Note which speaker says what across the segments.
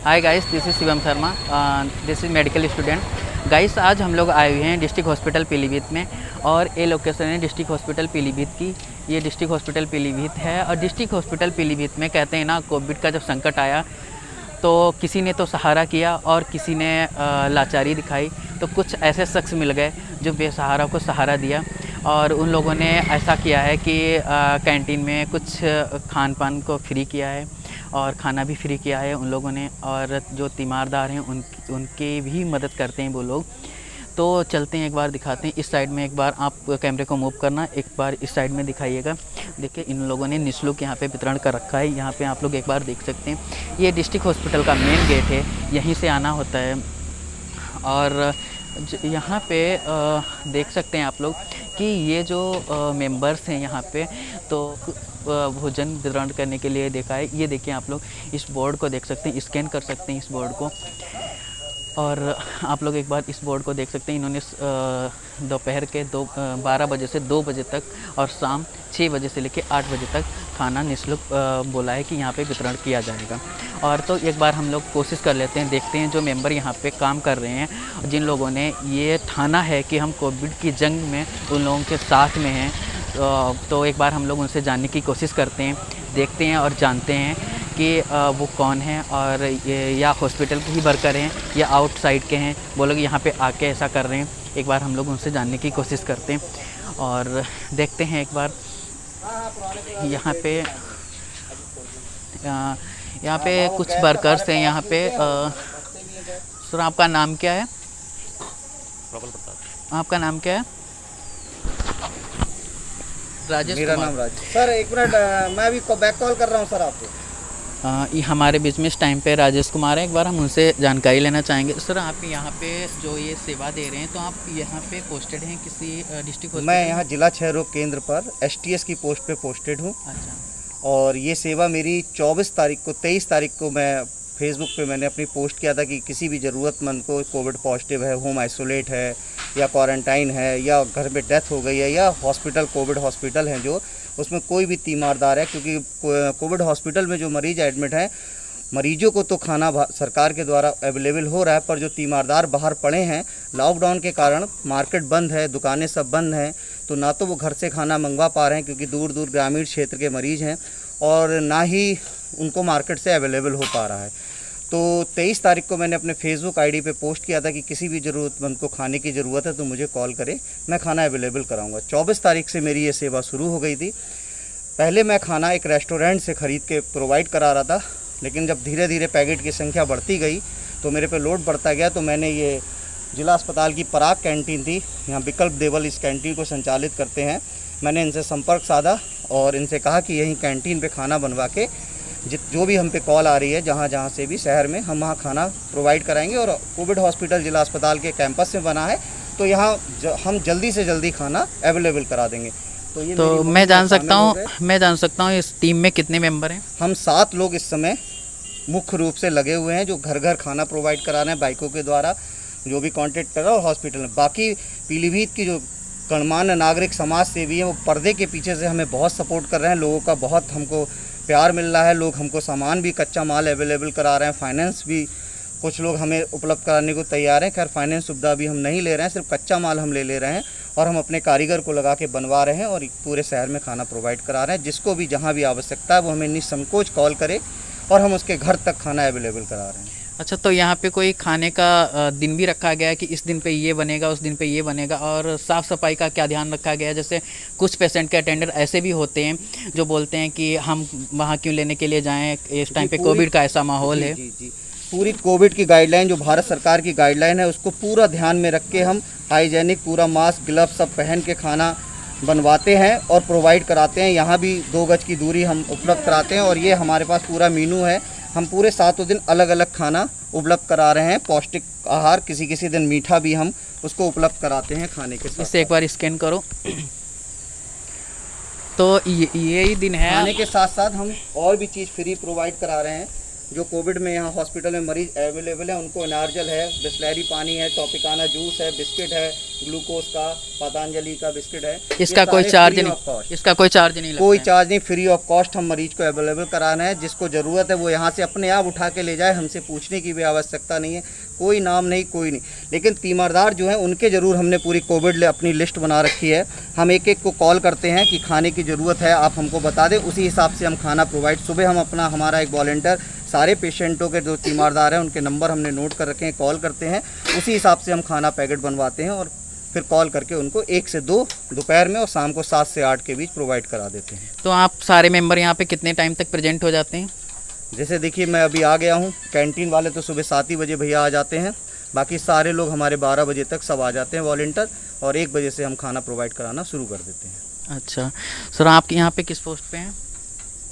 Speaker 1: Hi guys, this is Shivam Sharma, this is medical student. Guys, आज हम लोग आए हुए हैं डिस्ट्रिक्ट हॉस्पिटल पीलीभीत में और ये लोकेशन है डिस्ट्रिक्ट हॉस्पिटल पीलीभीत की। ये डिस्ट्रिक्ट हॉस्पिटल पीलीभीत है और डिस्ट्रिक्ट हॉस्पिटल पीलीभीत में कहते हैं ना, कोविड का जब संकट आया तो किसी ने तो सहारा किया और किसी ने लाचारी दिखाई। तो कुछ ऐसे शख्स मिल गए जो बेसहारा को सहारा दिया और उन लोगों ने ऐसा किया है कि कैंटीन में कुछ खान पान को फ्री किया है और खाना भी फ्री किया है उन लोगों ने। और जो तीमारदार हैं उनकी भी मदद करते हैं वो लोग। तो चलते हैं, एक बार दिखाते हैं। इस साइड में एक बार आप कैमरे को मूव करना, एक बार इस साइड में दिखाइएगा। देखिए, इन लोगों ने निःशुल्क यहाँ पे वितरण कर रखा है। यहाँ पे आप लोग एक बार देख सकते हैं। ये डिस्ट्रिक्ट हॉस्पिटल का मेन गेट है, यहीं से आना होता है। और यहाँ पे देख सकते हैं आप लोग कि ये जो मेंबर्स हैं यहाँ पे, तो भोजन वितरण करने के लिए देखा है। ये देखिए, आप लोग इस बोर्ड को देख सकते हैं, स्कैन कर सकते हैं इस बोर्ड को। और आप लोग एक बार इस बोर्ड को देख सकते हैं। इन्होंने दोपहर के 12 बजे से 2 बजे तक और शाम 6 बजे से लेकर 8 बजे तक खाना निःशुल्क बोला है कि यहाँ पे वितरण किया जाएगा। और तो एक बार हम लोग कोशिश कर लेते हैं, देखते हैं जो मेंबर यहाँ पे काम कर रहे हैं, जिन लोगों ने ये ठाना है कि हम कोविड की जंग में उन लोगों के साथ में हैं। तो एक बार हम लोग उनसे जानने की कोशिश करते हैं, देखते हैं और जानते हैं कि वो कौन हैं और ये या हॉस्पिटल के ही वर्कर हैं या आउटसाइड के हैं, वो लोग यहाँ पे आके ऐसा कर रहे हैं। एक बार हम लोग उनसे जानने की कोशिश करते हैं और देखते हैं एक बार। यहाँ पे कुछ वर्कर्स हैं यहाँ पे। सर, आपका नाम क्या है? आपका नाम क्या है? राजेश।
Speaker 2: मेरा नाम राजेश। सर एक मिनट, मैं अभी बैक कॉल कर रहा हूँ सर आपको।
Speaker 1: ये हमारे बीच में इस टाइम पे राजेश कुमार है। एक बार हम उनसे जानकारी लेना चाहेंगे। सर, आप यहाँ पे जो ये सेवा दे रहे हैं, तो आप यहाँ पे पोस्टेड हैं किसी डिस्ट्रिक्ट?
Speaker 2: मैं यहाँ जिला क्षय रोग केंद्र पर STS की पोस्ट पे पोस्टेड हूँ।
Speaker 1: अच्छा।
Speaker 2: और ये सेवा मेरी 23 तारीख को मैं फेसबुक पे मैंने अपनी पोस्ट किया था कि किसी भी ज़रूरतमंद को कोविड पॉजिटिव है, होम आइसोलेट है या क्वारंटाइन है या घर में डेथ हो गई है या हॉस्पिटल कोविड हॉस्पिटल हैं जो, उसमें कोई भी तीमारदार है, क्योंकि कोविड हॉस्पिटल में जो मरीज एडमिट हैं, मरीजों को तो खाना सरकार के द्वारा अवेलेबल हो रहा है, पर जो तीमारदार बाहर पड़े हैं लॉकडाउन के कारण, मार्केट बंद है, दुकानें सब बंद हैं, तो ना तो वो घर से खाना मंगवा पा रहे हैं क्योंकि दूर दूर ग्रामीण क्षेत्र के मरीज़ हैं, और ना ही उनको मार्केट से अवेलेबल हो पा रहा है। तो 23 तारीख को मैंने अपने फेसबुक आईडी पे पोस्ट किया था कि किसी भी ज़रूरतमंद को खाने की ज़रूरत है तो मुझे कॉल करे, मैं खाना अवेलेबल कराऊंगा। 24 तारीख से मेरी ये सेवा शुरू हो गई थी। पहले मैं खाना एक रेस्टोरेंट से ख़रीद के प्रोवाइड करा रहा था, लेकिन जब धीरे धीरे पैकेट की संख्या बढ़ती गई तो मेरे पे लोड बढ़ता गया। तो मैंने ये जिला अस्पताल की पराग कैंटीन थी, यहाँ विकल्प देवल इस कैंटीन को संचालित करते हैं, मैंने इनसे संपर्क साधा और इनसे कहा कि यहीं कैंटीन पे खाना बनवा के जो भी हम पे कॉल आ रही है जहाँ से भी शहर में, हम वहाँ खाना प्रोवाइड कराएंगे। और कोविड हॉस्पिटल जिला अस्पताल के कैंपस में बना है, तो यहाँ हम जल्दी से जल्दी खाना अवेलेबल करा देंगे।
Speaker 1: तो मैं जान सकता हूँ इस टीम में कितने मेंबर हैं?
Speaker 2: हम 7 लोग इस समय मुख्य रूप से लगे हुए हैं, जो घर घर खाना प्रोवाइड करा रहे हैं बाइकों के द्वारा, जो भी कॉन्टेक्ट कर रहा है, और हॉस्पिटल में। बाकी पीलीभीत की जो गणमान्य नागरिक समाज सेवी हैं, वो पर्दे के पीछे से हमें बहुत सपोर्ट कर रहे हैं। लोगों का बहुत हमको प्यार मिल रहा है, लोग हमको सामान भी, कच्चा माल अवेलेबल करा रहे हैं, फाइनेंस भी कुछ लोग हमें उपलब्ध कराने को तैयार हैं। खैर, फाइनेंस सुविधा भी हम नहीं ले रहे हैं, सिर्फ कच्चा माल हम ले रहे हैं और हम अपने कारीगर को लगा के बनवा रहे हैं और पूरे शहर में खाना प्रोवाइड करा रहे हैं। जिसको भी जहाँ भी आवश्यकता है वो हमें निसंकोच कॉल करे और हम उसके घर तक खाना अवेलेबल करा रहे हैं।
Speaker 1: अच्छा, तो यहाँ पे कोई खाने का दिन भी रखा गया है कि इस दिन पे ये बनेगा, उस दिन पे ये बनेगा? और साफ़ सफाई का क्या ध्यान रखा गया है? जैसे कुछ पेशेंट के अटेंडर ऐसे भी होते हैं जो बोलते हैं कि हम वहाँ क्यों लेने के लिए जाएं, इस टाइम पे कोविड का ऐसा माहौल है।
Speaker 2: जी, पूरी कोविड की गाइडलाइन, जो भारत सरकार की गाइडलाइन है, उसको पूरा ध्यान में रख के हम हाइजेनिक पूरा मास्क, ग्लव्स सब पहन के खाना बनवाते हैं और प्रोवाइड कराते हैं। यहाँ भी 2 गज की दूरी हम उपलब्ध कराते हैं और ये हमारे पास पूरा मीनू है। हम पूरे 7 दिन अलग अलग खाना उपलब्ध करा रहे हैं, पौष्टिक आहार, किसी दिन मीठा भी हम उसको उपलब्ध कराते हैं खाने के साथ।
Speaker 1: इससे एक बार स्कैन करो। तो ये ही दिन है।
Speaker 2: खाने के साथ साथ हम और भी चीज़ फ्री प्रोवाइड करा रहे हैं। जो कोविड में यहाँ हॉस्पिटल में मरीज अवेलेबल है उनको एनार्जल है, बिस्लैरी पानी है, टॉपिकाना जूस है, बिस्किट है, ग्लूकोज का, पतंजलि का बिस्किट है।
Speaker 1: इसका कोई चार्ज नहीं, इसका कोई चार्ज नहीं लगता?
Speaker 2: कोई चार्ज नहीं, फ्री ऑफ कॉस्ट हम मरीज को अवेलेबल कराना है। जिसको ज़रूरत है वो यहाँ से अपने आप उठा के ले जाए, हमसे पूछने की भी आवश्यकता नहीं है, कोई नाम नहीं, कोई नहीं। लेकिन तीमारदार जो हैं उनके ज़रूर हमने पूरी कोविड अपनी लिस्ट बना रखी है। हम एक एक को कॉल करते हैं कि खाने की ज़रूरत है, आप हमको बता दें, उसी हिसाब से हम खाना प्रोवाइड। सुबह हम हमारा एक वॉलंटियर सारे पेशेंटों के जो तीमारदार हैं उनके नंबर हमने नोट कर रखे हैं, कॉल करते हैं, उसी हिसाब से हम खाना पैकेट बनवाते हैं और फिर कॉल करके उनको 1 से 2 दोपहर में और शाम को 7 से 8 के बीच प्रोवाइड करा देते हैं।
Speaker 1: तो आप सारे मेंबर यहाँ पे कितने टाइम तक प्रेजेंट हो जाते हैं?
Speaker 2: जैसे देखिए मैं अभी आ गया हूँ, कैंटीन वाले तो सुबह 7 ही बजे भैया आ जाते हैं, बाकी सारे लोग हमारे 12 बजे तक सब आ जाते हैं वॉलंटियर, और 1 बजे से हम खाना प्रोवाइड कराना शुरू कर देते हैं।
Speaker 1: अच्छा सर, आप यहाँ पे किस पोस्ट पे हैं?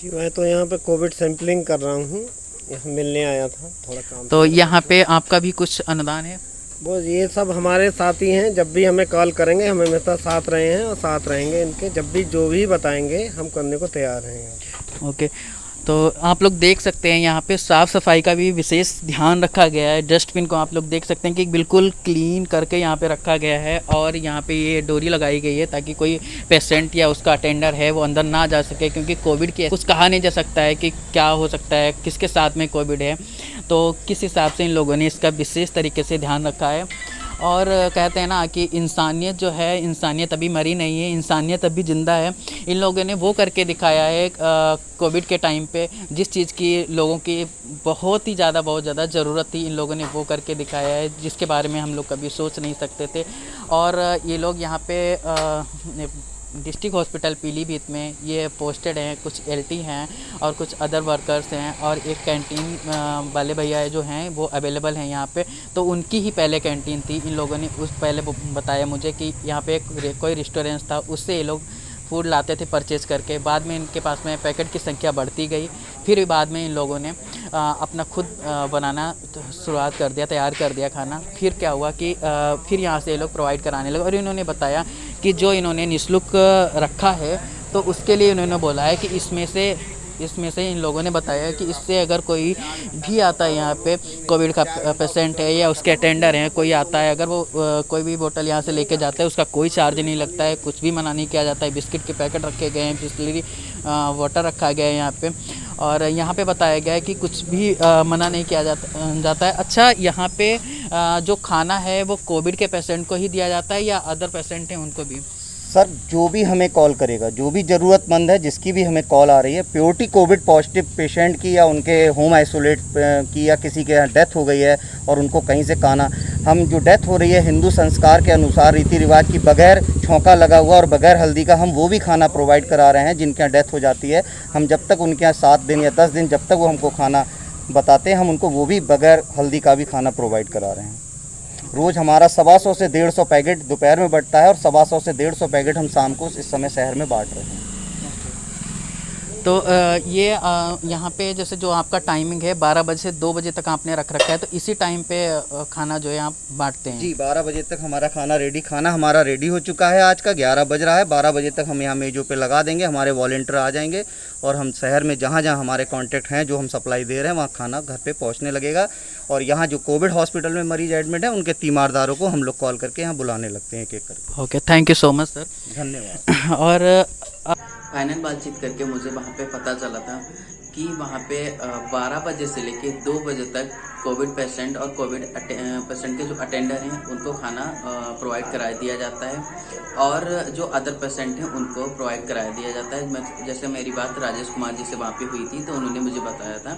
Speaker 3: जी मैं तो यहाँ पे कोविड सैंपलिंग कर रहा हूँ, यहाँ मिलने आया था, थोड़ा काम।
Speaker 1: तो यहाँ पे आपका भी कुछ अनुदान है?
Speaker 3: वो ये सब हमारे साथी हैं, जब भी हमें कॉल करेंगे हम हमेशा साथ रहे हैं और साथ रहेंगे इनके, जब भी जो भी बताएंगे हम करने को तैयार हैं।
Speaker 1: ओके, तो आप लोग देख सकते हैं यहाँ पे साफ़ सफाई का भी विशेष ध्यान रखा गया है। डस्टबिन को आप लोग देख सकते हैं कि बिल्कुल क्लीन करके यहाँ पे रखा गया है, और यहाँ पे ये डोरी लगाई गई है ताकि कोई पेशेंट या उसका अटेंडर है वो अंदर ना जा सके, क्योंकि कोविड की कुछ कहा नहीं जा सकता है कि क्या हो सकता है, किसके साथ में कोविड है। तो किस हिसाब से इन लोगों ने इसका विशेष तरीके से ध्यान रखा है। और कहते हैं ना कि इंसानियत जो है, इंसानियत अभी मरी नहीं है, इंसानियत अभी ज़िंदा है। इन लोगों ने वो करके दिखाया है कोविड के टाइम पे, जिस चीज़ की लोगों की बहुत ज़्यादा ज़रूरत थी, इन लोगों ने वो करके दिखाया है, जिसके बारे में हम लोग कभी सोच नहीं सकते थे। और ये लोग यहाँ पे डिस्ट्रिक्ट हॉस्पिटल पीलीभीत में ये पोस्टेड हैं, कुछ LT हैं और कुछ अदर वर्कर्स हैं, और एक कैंटीन वाले भैया जो हैं वो अवेलेबल हैं यहाँ पे। तो उनकी ही पहले कैंटीन थी, इन लोगों ने उस पहले बताया मुझे कि यहाँ पे कोई रेस्टोरेंट था, उससे ये लोग फूड लाते थे परचेज़ करके। बाद में इनके पास में पैकेट की संख्या बढ़ती गई, फिर बाद में इन लोगों ने अपना खुद बनाना शुरुआत कर दिया, तैयार कर दिया खाना। फिर क्या हुआ कि फिर यहाँ से ये लोग प्रोवाइड कराने लगे, और इन्होंने बताया कि जो इन्होंने निःशुल्क रखा है तो उसके लिए इन्होंने बोला है कि इसमें से इन लोगों ने बताया कि इससे अगर कोई भी आता है यहाँ पे, कोविड का पेशेंट है या उसके अटेंडर हैं, कोई आता है, अगर वो कोई भी बोतल यहाँ से लेके जाता है उसका कोई चार्ज नहीं लगता है, कुछ भी मना नहीं किया जाता है। बिस्किट के पैकेट रखे गए हैं, बिस्लरी वाटर रखा गया है यहाँ पे, और यहाँ पे बताया गया है कि कुछ भी मना नहीं किया जाता है। अच्छा, यहाँ पे जो खाना है वो कोविड के पेशेंट को ही दिया जाता है या अदर पेशेंट हैं उनको भी?
Speaker 2: सर जो भी हमें कॉल करेगा, जो भी ज़रूरतमंद है, जिसकी भी हमें कॉल आ रही है, प्योरिटी कोविड पॉजिटिव पेशेंट की या उनके होम आइसोलेट की या किसी के यहाँ डेथ हो गई है और उनको कहीं से खाना, हम जो डेथ हो रही है हिंदू संस्कार के अनुसार रीति रिवाज की, बगैर छौंका लगा हुआ और बगैर हल्दी का, हम वो भी खाना प्रोवाइड करा रहे हैं। जिनके यहाँ डेथ हो जाती है, हम जब तक उनके यहाँ 7 दिन या 10 दिन जब तक वो हमको खाना बताते हैं, हम उनको वो भी बगैर हल्दी का भी खाना प्रोवाइड करा रहे हैं। रोज़ हमारा 125 से 150 पैकेट दोपहर में बढ़ता है और 125 से 150 पैकेट हम शाम को इस समय शहर में बांट रहे हैं।
Speaker 1: तो ये यहाँ पे जैसे जो आपका टाइमिंग है 12 बजे से 2 बजे तक आपने रख रखा है, तो इसी टाइम पे खाना जो है आप बांटते हैं? जी,
Speaker 2: 12 बजे तक हमारा खाना हमारा रेडी हो चुका है। आज का 11 बज रहा है, 12 बजे तक हम यहाँ मेज़ों पे लगा देंगे, हमारे वॉलंटियर आ जाएंगे और हम शहर में जहाँ जहाँ हमारे कॉन्टैक्ट हैं, जो हम सप्लाई दे रहे हैं, वहाँ खाना घर पे पहुँचने लगेगा। और यहाँ जो कोविड हॉस्पिटल में मरीज एडमिट है, उनके तीमारदारों को हम लोग कॉल करके यहाँ बुलाने लगते हैं एक-एक करके।
Speaker 1: Okay, thank you so much sir,
Speaker 2: धन्यवाद।
Speaker 1: और फाइनल बातचीत करके मुझे वहाँ पे पता चला था कि वहाँ पे 12 बजे से लेके 2 बजे तक कोविड पेशेंट और कोविड पेशेंट के जो अटेंडर हैं उनको खाना प्रोवाइड करा दिया जाता है, और जो अदर पेशेंट हैं उनको प्रोवाइड करा दिया जाता है। जैसे मेरी बात राजेश कुमार जी से वहाँ पे हुई थी, तो उन्होंने मुझे बताया था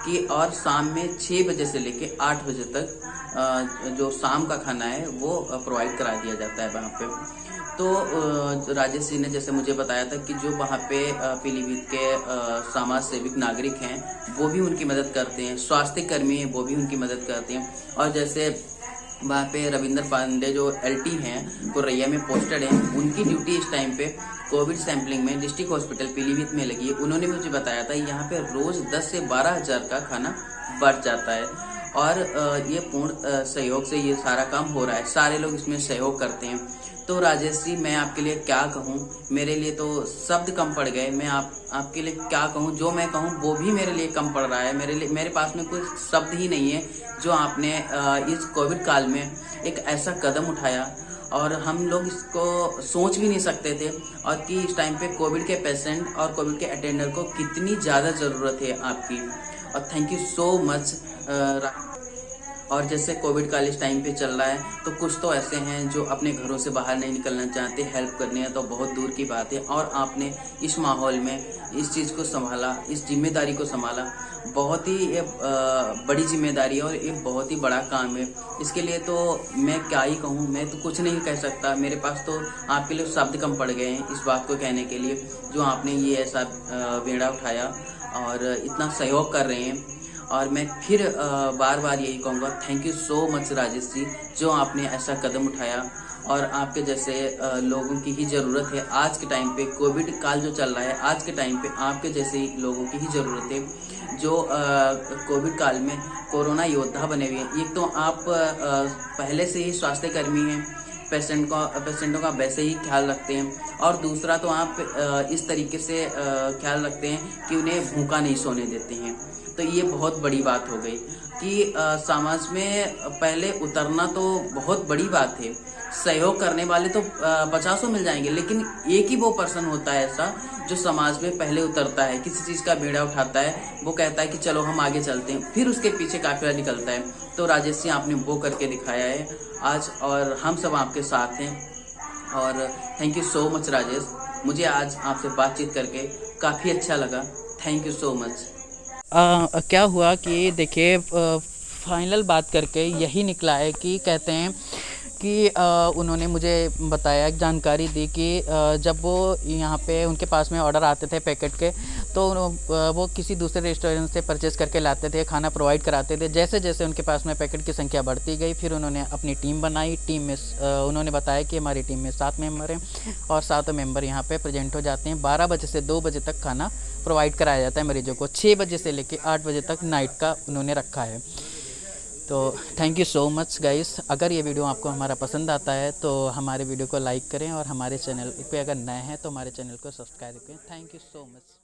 Speaker 1: कि और शाम में 6 बजे से लेके 8 बजे तक जो शाम का खाना है वो प्रोवाइड करा दिया जाता है वहाँ पे। तो राजेश जी ने जैसे मुझे बताया था कि जो वहाँ पे पीलीभीत के समाज सेविक नागरिक हैं वो भी उनकी मदद करते हैं, स्वास्थ्य कर्मी हैं वो भी उनकी मदद करते हैं, और जैसे वहाँ पे रविंद्र पांडे जो LT हैं कोरैया में पोस्टेड हैं, उनकी ड्यूटी इस टाइम पे कोविड सैंपलिंग में डिस्ट्रिक्ट हॉस्पिटल पीलीभीत में लगी है। उन्होंने मुझे बताया था यहाँ पे रोज़ 10 से 12 हज़ार का खाना बढ़ जाता है। और ये पूर्ण सहयोग से ये सारा काम हो रहा है, सारे लोग इसमें सहयोग करते हैं। तो राजेश जी, मैं आपके लिए क्या कहूँ, मेरे लिए तो शब्द कम पड़ गए। मैं आपके लिए क्या कहूँ, जो मैं कहूँ वो भी मेरे लिए कम पड़ रहा है। मेरे पास में कोई शब्द ही नहीं है जो आपने इस कोविड काल में एक ऐसा कदम उठाया, और हम लोग इसको सोच भी नहीं सकते थे, और कि इस टाइम पे कोविड के पेशेंट और कोविड के अटेंडर को कितनी ज़्यादा ज़रूरत है आपकी। और थैंक यू सो मच। और जैसे कोविड काल इस टाइम पे चल रहा है, तो कुछ तो ऐसे हैं जो अपने घरों से बाहर नहीं निकलना चाहते, हेल्प करनी है तो बहुत दूर की बात है, और आपने इस माहौल में इस चीज़ को संभाला, इस जिम्मेदारी को संभाला। बहुत ही ये बड़ी जिम्मेदारी है और ये बहुत ही बड़ा काम है। इसके लिए तो मैं क्या ही कहूँ, मैं तो कुछ नहीं कह सकता। मेरे पास तो आपके लिए शब्द कम पड़ गए हैं इस बात को कहने के लिए, जो आपने ये ऐसा बेड़ा उठाया और इतना सहयोग कर रहे हैं। और मैं फिर बार बार यही कहूँगा, thank you so much Rajesh ji, जो आपने ऐसा कदम उठाया। और आपके जैसे लोगों की ही ज़रूरत है आज के टाइम पे, कोविड काल जो चल रहा है आज के टाइम पे आपके जैसे लोगों की ही ज़रूरत है, जो कोविड काल में कोरोना योद्धा बने हुए हैं। एक तो आप पहले से ही स्वास्थ्य कर्मी हैं, पेशेंटों का वैसे ही ख्याल रखते हैं, और दूसरा तो आप इस तरीके से ख्याल रखते हैं कि उन्हें भूखा नहीं सोने देते हैं। तो ये बहुत बड़ी बात हो गई कि समाज में पहले उतरना तो बहुत बड़ी बात है। सहयोग करने वाले तो 50 मिल जाएंगे, लेकिन एक ही वो पर्सन होता है ऐसा जो समाज में पहले उतरता है, किसी चीज़ का बेड़ा उठाता है, वो कहता है कि चलो हम आगे चलते हैं, फिर उसके पीछे काफिला निकलता है। तो राजेश जी, आपने वो करके दिखाया है आज, और हम सब आपके साथ हैं। और thank you so much Rajesh, मुझे आज आपसे बातचीत करके काफ़ी अच्छा लगा। Thank you so much.
Speaker 4: क्या हुआ कि देखिए, फाइनल बात करके यही निकला है कि कहते हैं कि उन्होंने मुझे बताया, जानकारी दी कि जब वो यहाँ पे उनके पास में ऑर्डर आते थे पैकेट के, तो वो किसी दूसरे रेस्टोरेंट से परचेज़ करके लाते थे, खाना प्रोवाइड कराते थे। जैसे जैसे उनके पास में पैकेट की संख्या बढ़ती गई, फिर उन्होंने अपनी टीम बनाई। टीम में उन्होंने बताया कि हमारी टीम में 7 मेंबर हैं, और 7 मेंबर यहाँ पे प्रेजेंट हो जाते हैं। 12 बजे से 2 बजे तक खाना प्रोवाइड कराया जाता है मरीजों को। 6 बजे से लेकर 8 बजे तक नाइट का उन्होंने रखा है। तो thank you so much guys. अगर ये वीडियो आपको हमारा पसंद आता है तो हमारे वीडियो को लाइक करें, और हमारे चैनल पे अगर नए हैं तो हमारे चैनल को सब्सक्राइब करें। Thank you so much.